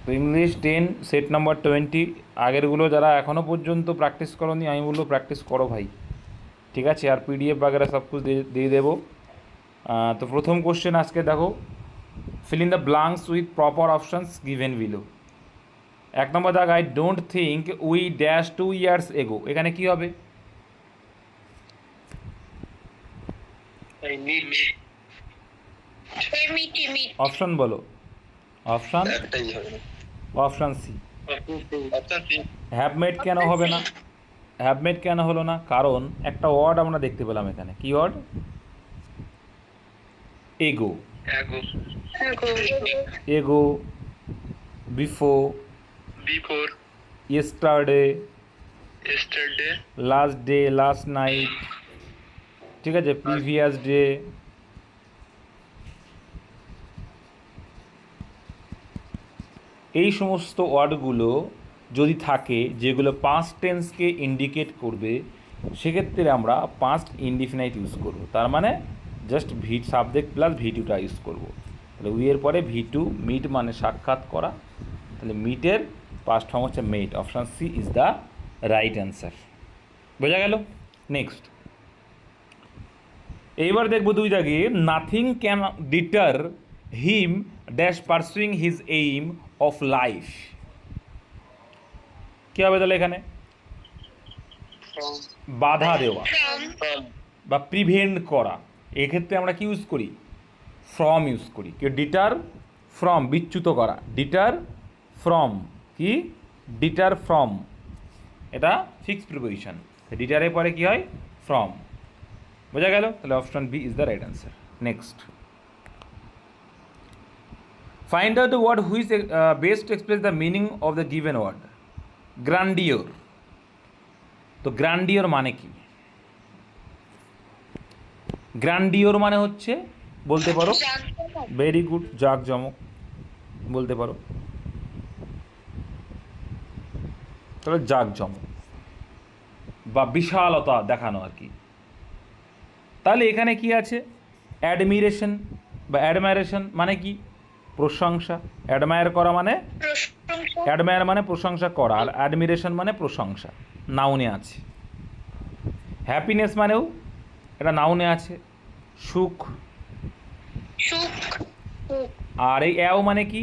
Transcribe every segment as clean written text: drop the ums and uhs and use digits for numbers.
তো English 10 set number 20, আগেরগুলো যারা এখনও পর্যন্ত প্র্যাকটিস করোনি আমি বলবো প্র্যাকটিস করো ভাই, ঠিক আছে। আর পিডিএফ বাগেরা সব কিছু দিয়ে দেবো। তো প্রথম কোশ্চেন আজকে দেখো, fill in the blanks with proper options given below। এক নম্বর দাগ, I don't think we dash 2 years ago, এখানে কি হবে? অপশন বলো, অপশন অপশন সি। হ্যাভমেড কেন হবে না? হ্যাভমেড কেন হলো না? কারণ একটা ওয়ার্ড আমরা দেখতে পেলাম এখানে, কি ওয়ার্ড? এগো। এগো, before, yesterday, last day, last night, ঠিক আছে, প্রিভিয়াস ডে। এই সমস্ত ওয়ার্ডগুলো যদি থাকে যেগুলো পাস্ট টেন্সকে ইন্ডিকেট করবে, সেক্ষেত্রে আমরা পাস্ট ইনডিফিনাইট ইউজ করব। তার মানে জাস্ট সাবজেক্ট প্লাস ভি2টা ইউজ করব। তাহলে উই এর পরে ভি2, মিট মানে সাক্ষাৎ করা, তাহলে মিটের পাস্ট ফর্ম হচ্ছে met. Option C is the right answer. বোঝা গেল? নেক্সট, এইবার দেখবো 2 দাগে, nothing can deter him dash pursuing his aim of life. কী হবে তাহলে এখানে? বাধা দেওয়া বা প্রিভেন্ট করা। এক্ষেত্রে আমরা কি ইউজ করি? ফ্রম ইউজ করি। কি? ডিটার ফ্রম, বিচ্যুত করা। ডিটার ফ্রম, কি? ডিটার ফ্রম, এটা ফিক্সড প্রিপোজিশন। ডিটারের পরে কি হয়? ফ্রম। বোঝা গেল? তাহলে option B is the right answer. Next, find out the word which best express the meaning of the given word. Grandeur. তো গ্র্যান্ডিওর মানে কি? গ্র্যান্ডিওর মানে হচ্ছে, বলতে পারো, ভেরি গুড, জাঁকজমক বলতে পারো। তাহলে জাঁকজমক বা বিশালতা দেখানো আর কি। তাহলে এখানে কি আছে? অ্যাডমিরেশন বা অ্যাডমায়ারেশন মানে কি? প্রশংসা। অ্যাডমায়ার করা মানে, অ্যাডমায়ার মানে প্রশংসা করা, আর অ্যাডমিরেশন মানে প্রশংসা, নাউনে আছে। হ্যাপিনেস মানেও এটা নাউনে আছে, সুখ। আর এই অ্যাও মানে কি?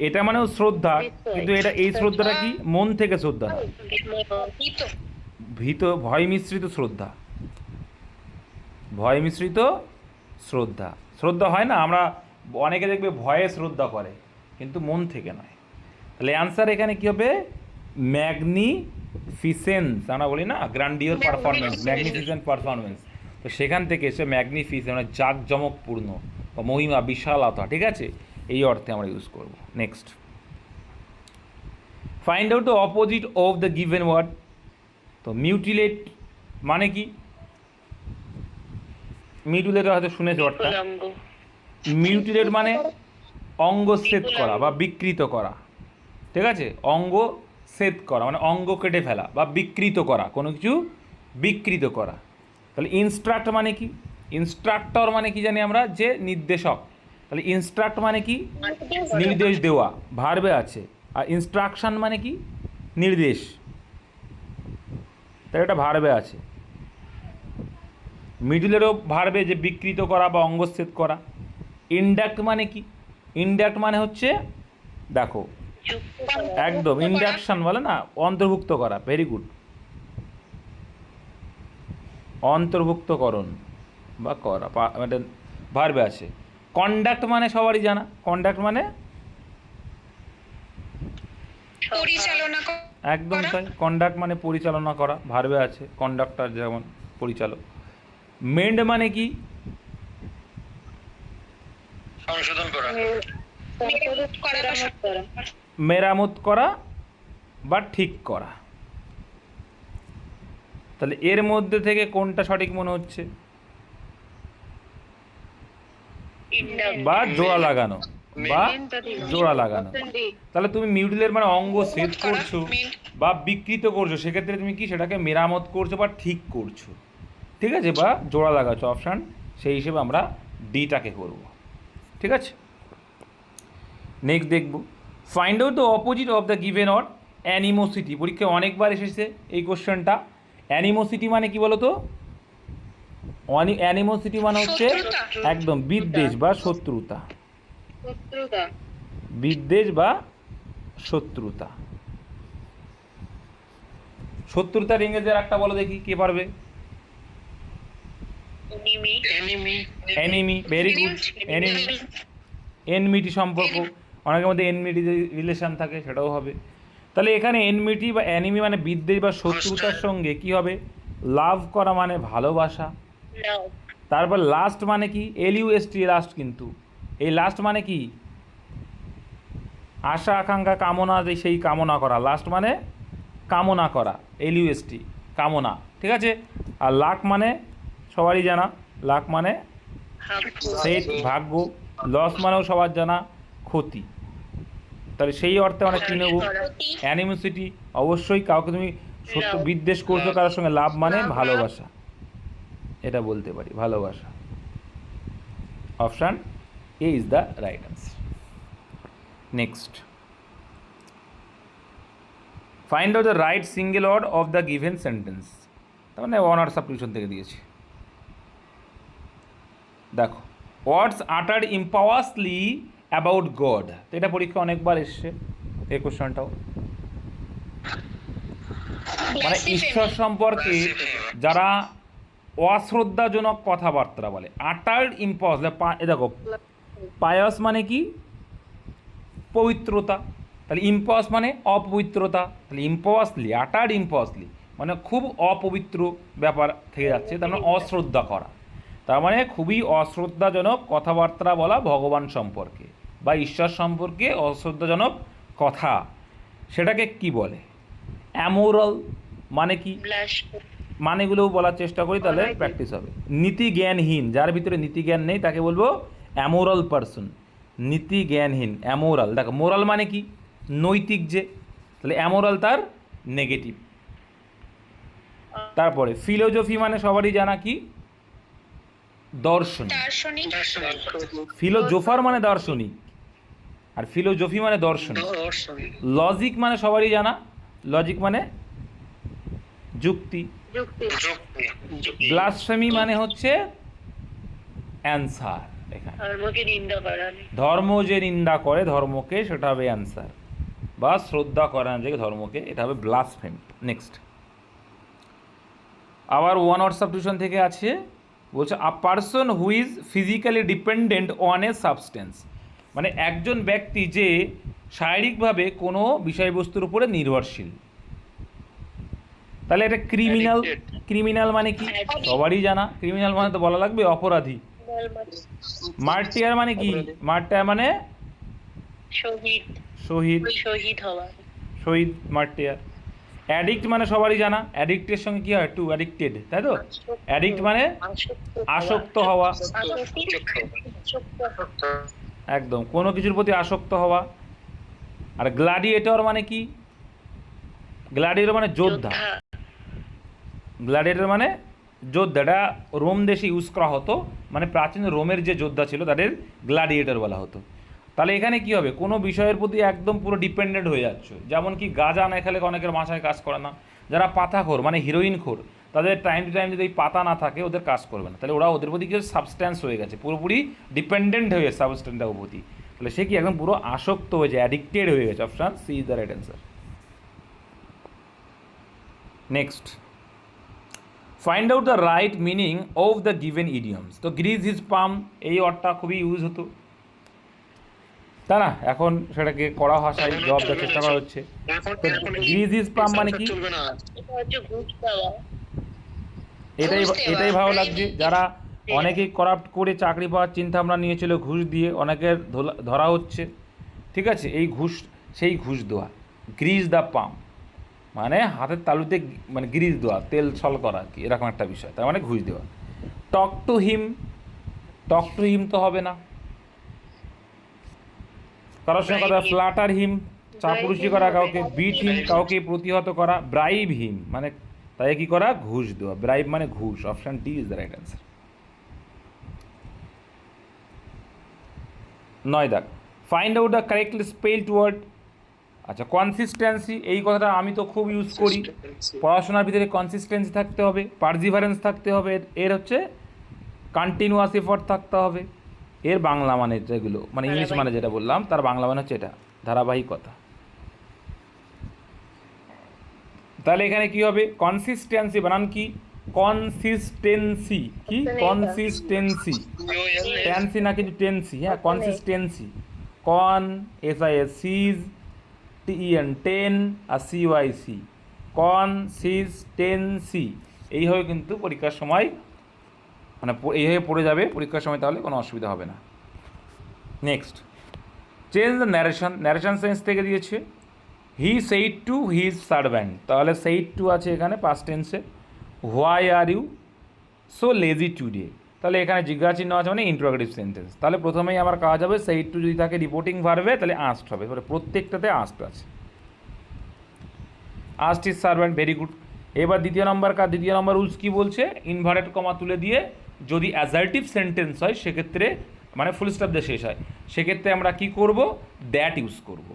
এটা মানেও শ্রদ্ধা, কিন্তু এটা, এই শ্রদ্ধাটা কি? মন থেকে শ্রদ্ধা না, ভয় মিশ্রিত শ্রদ্ধা। ভয় মিশ্রিত শ্রদ্ধা। শ্রদ্ধা হয় না, আমরা অনেকে দেখবে ভয়ে শ্রদ্ধা করে, কিন্তু মন থেকে নয়। তাহলে অ্যান্সার এখানে কী হবে? ম্যাগনিফিসেন্স। আমরা বলি না গ্র্যান্ডিওর পারফরমেন্স, ম্যাগনিফিসেন্ট পারফরমেন্স। তো সেখান থেকে এসে ম্যাগনিফিসেন্ট মানে জাঁকজমকপূর্ণ বা মহিমা, বিশালতা, ঠিক আছে, এই অর্থে আমরা ইউজ করব। Next, find out the opposite of the given word. তো মিউটিলেট মানে কি? মিউটিলেট হয়তো শুনেছো ওয়ার্ডটা। মিউটিলেট মানে অঙ্গচ্ছেদ করা বা বিকৃত করা, ঠিক আছে। অঙ্গ ছেদ করা মানে অঙ্গ কেটে ফেলা বা বিকৃত করা, কোনো কিছু বিকৃত করা। তাহলে ইনস্ট্রাক্ট মানে কি? ইনস্ট্রাক্টর মানে কি জানি আমরা? যে নির্দেশক। তাহলে ইনস্ট্রাক্ট মানে কি? নির্দেশ দেওয়া, ভার্বে আছে। আর ইনস্ট্রাকশন মানে কি? নির্দেশ, তাহলে এটা ভার্বে আছে। মিডলেরও ভার্বে, যে বিকৃত করা বা অঙ্গচ্ছেদ করা। ইনডাক্ট মানে কি? ইনডাক্ট মানে হচ্ছে, দেখো, একদম ইন্ডাকশন বলে না, অন্তর্ভুক্ত করা। ভেরি গুড, অন্তর্ভুক্তকরণ বা করা, মানে ভার্বে আছে। কন্ডাক্ট মানে সবারই জানা, কন্ডাক্ট মানে পরিচালনা, একদম তাই। কন্ডাক্ট মানে পরিচালনা করা, ভার্বে আছে। কন্ডাক্টর যেমন পরিচালক। মেন্ড মানে কি? সংশোধন করা, মেরামত করা বা ঠিক করা। তাহলে এর মধ্যে থেকে কোনটা সঠিক মনে হচ্ছে? বা জোড়া লাগানো, বা জোড়া লাগানো। তাহলে তুমি মিউটিলের মানে অঙ্গ ছেদ করছো বা বিকৃত করছো, সেক্ষেত্রে তুমি কি সেটাকে মেরামত করছো বা ঠিক করছো, ঠিক আছে, বা জোড়া লাগাচ্ছ। অপশান সেই হিসেবে আমরা ডিটাকে করব, ঠিক আছে। নেক্সট দেখব, find out the opposite of the given or animosity. পরীক্ষায় অনেকবার এসেছে এই কোশ্চেনটা। অ্যানিমোসিটি মানে কি বলো তো? অ্যানিমোসিটি মানে হচ্ছে একদম বিদ্বেষ বা শত্রুতা। বিদ্বেষ বা শত্রুতা। শত্রুতার ইংরেজির একটা বলো দেখি, কে পারবে? Enemy, very good. Enemy, enmity সম্পর্ক, অনেকের মধ্যে এনমিটি রিলেশন থাকে, সেটাও হবে। তাহলে এখানে এনমিটি বা এনিমি মানে বিদ্বেষ বা শত্রুতার সঙ্গে কি হবে? লাভ করা মানে ভালোবাসা। তারপর লাস্ট মানে কি? LUST, last. কিন্তু এই লাস্ট মানে কি? আশা আকাঙ্ক্ষা কামনা, যে সেই কামনা করা। লাস্ট মানে কামনা করা, LUST, কামনা। ঠিক আছে। আর লাক মানে সবারই জানা, লাক মানে সেট, ভাগ্য। লস মানেও সবার জানা, ক্ষতি। তাহলে সেই অর্থে আমরা কী নেব? অ্যানিমোসিটি। অবশ্যই কাউকে তুমি সত্য বিদ্বেষ করছো কারোর সঙ্গে, লাভ মানে ভালোবাসা, এটা বলতে পারি, ভালোবাসা। Option A is the right answer. Next, find out the right single word of the given sentence. তার মানে ওয়ান ওয়ার্ড সাবস্টিটিউশন থেকে দিয়েছি। দেখো, ওয়ার্ডস আটার্ড ইম্পাওয়াসলি অ্যাবাউট গড। তো এটা পরীক্ষা অনেকবার এসছে এই কোশ্চেনটাও। মানে ঈশ্বর সম্পর্কে যারা অশ্রদ্ধাজনক কথাবার্তা বলে, আটার্ড ইম্পাওয়াস। দেখো, পায়াস মানে কি? পবিত্রতা। তাহলে ইম্পাওয়াস মানে অপবিত্রতা। তাহলে ইম্পাওয়াসলি, আটার্ড ইম্পাওয়াসলি মানে খুব অপবিত্র ব্যাপার থেকে যাচ্ছে, তার মানে অশ্রদ্ধা করা। তার মানে খুবই অশ্রদ্ধাজনক কথাবার্তা বলা ভগবান সম্পর্কে বা ঈশ্বর সম্পর্কে অশ্রদ্ধাজনক কথা, সেটাকে কি বলে? অ্যামোরাল মানে কি? মানেগুলোও বলার চেষ্টা করি, তাহলে প্র্যাকটিস হবে। নীতি জ্ঞানহীন, যার ভিতরে নীতি জ্ঞান নেই তাকে বলবো অ্যামোরাল পারসন। নীতি জ্ঞানহীন, অ্যামোরাল। দেখো, মোরাল মানে কি? নৈতিক যে, তাহলে অ্যামোরাল তার নেগেটিভ। তারপরে ফিলোজফি মানে সবারই জানা কি? দর্শন। ফিলোজোফার মানে দার্শনিক, আর ফিলোজফি মানে দর্শন। লজিক মানে সবারই জানা, লজিক মানে যুক্তি। ব্লাসফেমি মানে হচ্ছে অ্যান্সার। এখানে ধর্ম যে নিন্দা করে ধর্মকে, সেটা হবে অ্যান্সার, বা শ্রদ্ধা করে না যে ধর্মকে, এটা হবে ব্লাসফেমি। নেক্সট, আবার ওয়ান ওয়ার্ড সাবস্টিটিউশন থেকে আছে, বলছে আ person who is physically dependent on a substance. মানে একজন ব্যক্তি যে শারীরিকভাবে কোনো বিষয়বস্তুর উপরে নির্ভরশীল। তাহলে এটা ক্রিমিনাল। ক্রিমিনাল মানে কি? সবারই জানা। ক্রিমিনাল মানে তো বলা লাগবে, অপরাধী। মার্টিয়ার মানে কি? মার্টিয়ার মানে শহীদ, শহীদ, মার্টিয়ার। অ্যাডিক্ট মানে সবারই জানা, অ্যাডিক্টের সঙ্গে কি হয়? টু অ্যাডিক্টেড, তাই তো? অ্যাডিক্ট মানে আসক্ত হওয়া, একদম কোনো কিছুর প্রতি আসক্ত হওয়া। আর গ্ল্যাডিয়েটর মানে কি? গ্ল্যাডিয়েটর মানে যোদ্ধা। গ্ল্যাডিয়েটর মানে যোদ্ধা, এটা রোম দেশে ইউজ করা হতো, মানে প্রাচীন রোমের যে যোদ্ধা ছিল তাদের গ্ল্যাডিয়েটর বলা হতো। তাহলে এখানে কি হবে? কোনো বিষয়ের প্রতি একদম পুরো ডিপেন্ডেন্ট হয়ে যাচ্ছ, যেমন কি গাঁজা না খেলে অনেকের মাথায় কাজ করে না। যারা পাতাখোর মানে হিরোইনখোর, তাদের টাইম টু টাইম যদি এই পাতা না থাকে ওদের কাজ করবে না। তাহলে ওরা ওদের প্রতি কিছু সাবস্ট্যান্স হয়ে গেছে, পুরোপুরি ডিপেন্ডেন্ট হয়ে গেছে সাবস্ট্যান্সটার প্রতি। তাহলে সে কি একদম পুরো আসক্ত হয়েছে, অ্যাডিক্টেড হয়ে গেছে। Option C is the right answer. Next, find out the right meaning of the given idioms. তো গ্রিজ হিজ পাম, এই ওয়ার্ডটা খুবই ইউজ হতো, তাই না? এখন সেটাকে কড়া ভাষায় জবাব দেওয়ার চেষ্টা করা হচ্ছে। গ্রিজ হিজ পাম মানে কি? এটাই ভালো লাগছে, যারা অনেকেই করাপ্ট করে চাকরি পাওয়ার চিন্তা ভাবনা নিয়েছিল, ঘুষ দিয়ে অনেকের ধরা হচ্ছে। ঠিক আছে, এই ঘুষ, সেই ঘুষ দেওয়া। গ্রিজ দ্য পাম মানে হাতের তালুতে মানে গ্রিজ দেওয়া, তেল ছল করা, কি এরকম একটা বিষয়, তার মানে ঘুষ দেওয়া। Talk to him, talk to him তো হবে না, কারোর সঙ্গে কথা। ফ্ল্যাটার হিম, চাপুরুষি করা কাউকে। বিট হিম, কাউকে প্রতিহত করা। ব্রাইব হিম মানে তাই কি করা? ঘুষ দেওয়া। ব্রাইব মানে ঘুষ। Option D is the right answer. 9 দাগ, find out the correctly spelled word আচ্ছা, কনসিস্টেন্সি, এই কথাটা আমি তো খুব ইউজ করি। পড়াশোনার ভিতরে কনসিস্টেন্সি থাকতে হবে, পারজিভারেন্স থাকতে হবে, এর হচ্ছে কন্টিনিউয়াস এফর্ট থাকতে হবে। এর বাংলা মানে যেগুলো, মানে ইংলিশ মানে যেটা বললাম তার বাংলা মানে হচ্ছে এটা, ধারাবাহিকতা। তাহলে এখানে কি হবে? কনসিস্টেন্সি বানান কি? কনসিস্টেন্সি, কি কনসিস্টেন্সি, টেন্সি না কিন্তু টেন্সি, হ্যাঁ কনসিস্টেন্সি। কন SIS TEN, টেন আর CYC, কনসিস্টেন্সি। এইভাবে কিন্তু পরীক্ষার সময় মানে এইভাবে পড়ে যাবে পরীক্ষার সময়, তাহলে কোনো অসুবিধা হবে না। Next, change the narration. Narration sense থেকে দিয়েছে he said to his servant, তাহলে সেইড টু আছে এখানে past tense. Why are you so lazy today, তাহলে এখানে জিজ্ঞাসা চিহ্ন আছে মানে ইন্টারোগেটিভ সেন্টেন্স। তাহলে প্রথমেই আমার কাজ হবে সেইড টু যদি থাকে রিপোর্টিং ভার্বে, তাহলে আস্ট হবে, এবারে প্রত্যেকটাতে আস্ট আছে। Asked is servant, very good. এবার দ্বিতীয় নম্বর কাজ, দ্বিতীয় নম্বর রুলস কী বলছে? ইনভার্টেড কমা তুলে দিয়ে যদি অ্যাজার্টিভ সেন্টেন্স হয় সেক্ষেত্রে, মানে ফুল স্টপ দিয়ে শেষ হয়, সেক্ষেত্রে আমরা কি করব? দ্যাট ইউজ করব।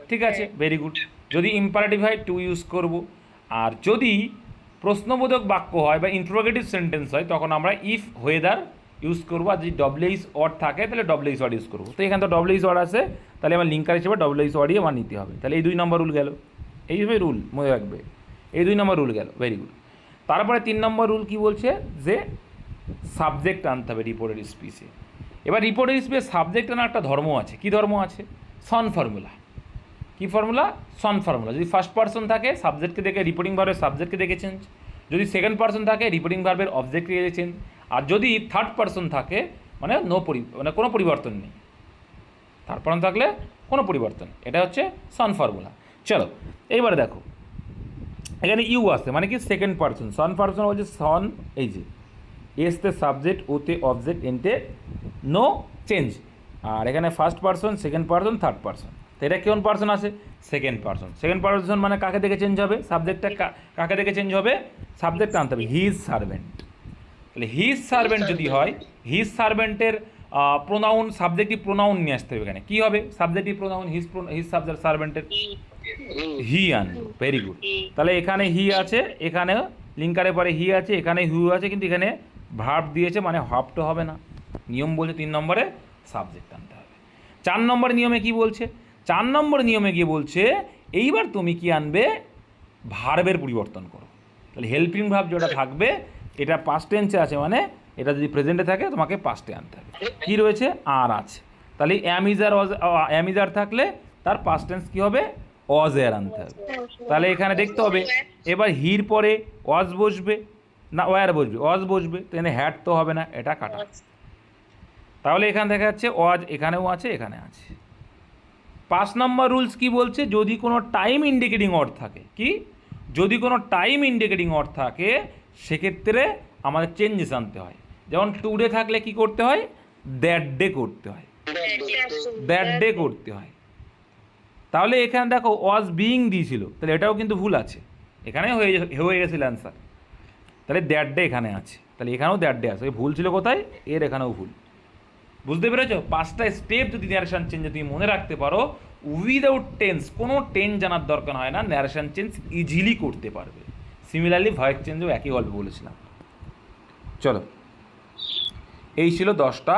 ঠিক আছে, ভেরি গুড। যদি ইম্পারেটিভ হয় টু ইউজ করব। আর যদি প্রশ্নবোধক বাক্য হয় বা ইন্টারোগেটিভ সেন্টেন্স হয় তখন আমরা ইফ ওয়েদার ইউজ করবো। আর যদি ডব্লিউএইচ ওয়ার্ড থাকে তাহলে ডব্লিউএইচ ওয়ার্ড ইউজ করবো। তো এখানে তো ডব্লিউএইচ ওয়ার্ড আছে, তাহলে আমার লিঙ্কার হিসেবে ডব্লিউএইচ ওয়ার্ডই আমার নিতে হবে। তাহলে এই 2 নম্বর রুল গেল, এইভাবে রুল মনে রাখবে, এই 2 নম্বর রুল গেল, ভেরি গুড। তারপরে 3 নম্বর রুল কি বলছে? যে সাবজেক্ট আনতে হবে রিপোর্টেড স্পিচে। এবার রিপোর্টেড স্পিচে সাবজেক্ট আনার একটা ধর্ম আছে। কি ধর্ম আছে? সন ফর্মুলা। কি ফর্মুলা? সন ফর্মুলা। যদি ফার্স্ট পার্সন থাকে সাবজেক্টকে দেখে রিপোর্টিং ভার্বের সাবজেক্টকে দেখে চেঞ্জ, যদি সেকেন্ড পার্সন থাকে রিপোর্টিং ভার্বের অবজেক্টকে দেখে চেঞ্জ, আর যদি থার্ড পার্সন থাকে মানে মানে কোনো পরিবর্তন নেই, থার্ড পার্সন থাকলে কোনো পরিবর্তন। এটা হচ্ছে সন ফর্মুলা। চলো এইবারে দেখো, এখানে ইউ আসছে মানে কি সেকেন্ড পার্সন। সন পার্সন বলছে সন, এই যে এসতে সাবজেক্ট, ওতে অবজেক্ট, এনতে নো চেঞ্জ। আর এখানে first person, second person, third person. তো এটা কোন পার্সন আছে? Second person. সেকেন্ড পার্সন মানে কাকে দেখে চেঞ্জ হবে? সাবজেক্টটা কাকে দেখে চেঞ্জ হবে? সাবজেক্টটা আনতে হবে, হিজ সার্ভেন্ট। তাহলে হিজ সার্ভেন্ট যদি হয়, হিজ সার্ভেন্টের প্রোনাউন, সাবজেক্টিভ প্রোনাউন নিয়ে আসতে হবে। এখানে কী হবে? সাবজেক্টিভ প্রোনাউন, হিজ সাবজেক্ট সার্ভেন্টের হি আনবো, ভেরি গুড। তাহলে এখানে হি আছে, এখানে লিঙ্কারের পরে হি আছে, এখানে হু আছে, কিন্তু এখানে ভার্ব দিয়েছে মানে হাফ তো হবে না। নিয়ম বলছে 3 নম্বরে সাবজেক্ট আনতে হবে। 4 নম্বর নিয়মে কি বলছে? 4 নম্বর নিয়মে গিয়ে বলছে এইবার তুমি কি আনবে? ভার্বের পরিবর্তন করো। তাহলে হেল্পিং ভার্ব যেটা থাকবে এটা পাস্ট টেন্সে আছে, মানে এটা যদি প্রেজেন্টে থাকে তোমাকে পাস্টে আনতে হবে। কী রয়েছে? আর আছে। তাহলে অ্যামিজার থাকলে তার পাস্ট টেন্স কী হবে? ওয়াজ এর আনতে হবে। তাহলে এখানে দেখতে হবে এবার হির পরে ওয়াজ বসবে না ওয়ার বসবে? ওয়াজ বসবে, তো এখানে হ্যাড তো হবে না, এটা কাটা। তাহলে এখানে দেখা যাচ্ছে ওয়াজ এখানেও আছে, এখানে আছে। 5 নম্বর রুলস কি বলছে? যদি কোনো টাইম ইন্ডিকেটিং ওয়ার্ড থাকে, কি যদি কোনো টাইম ইন্ডিকেটিং ওয়ার্ড থাকে সেক্ষেত্রে আমাদের চেঞ্জেস আনতে হয়। যেমন টুডে থাকলে কি করতে হয়? দ্যাট ডে করতে হয়, দ্যাট ডে করতে হয়। তাহলে এখানে দেখো ওয়াজ বিইং দিয়েছিল, তাহলে এটাও কিন্তু ভুল আছে, এখানে হয়ে গেছিল অ্যান্সার। তাহলে দ্যাট ডে এখানে আছে, তাহলে এখানেও দ্যাট ডে আছে। ভুল ছিল কোথায়? এর এখানেও ভুল। বুঝতে পেরেছো? 5টা স্টেপ যদি ন্যারেশন চেঞ্জে তুমি মনে রাখতে পারো, উইদাউট টেন্স, কোনো টেন্স জানার দরকার হয় না, ন্যারেশন চেঞ্জ ইজিলি করতে পারবে। সিমিলারলি ভয়েস চেঞ্জও একই গল্প বলেছিলাম। চলো, এই ছিল 10টা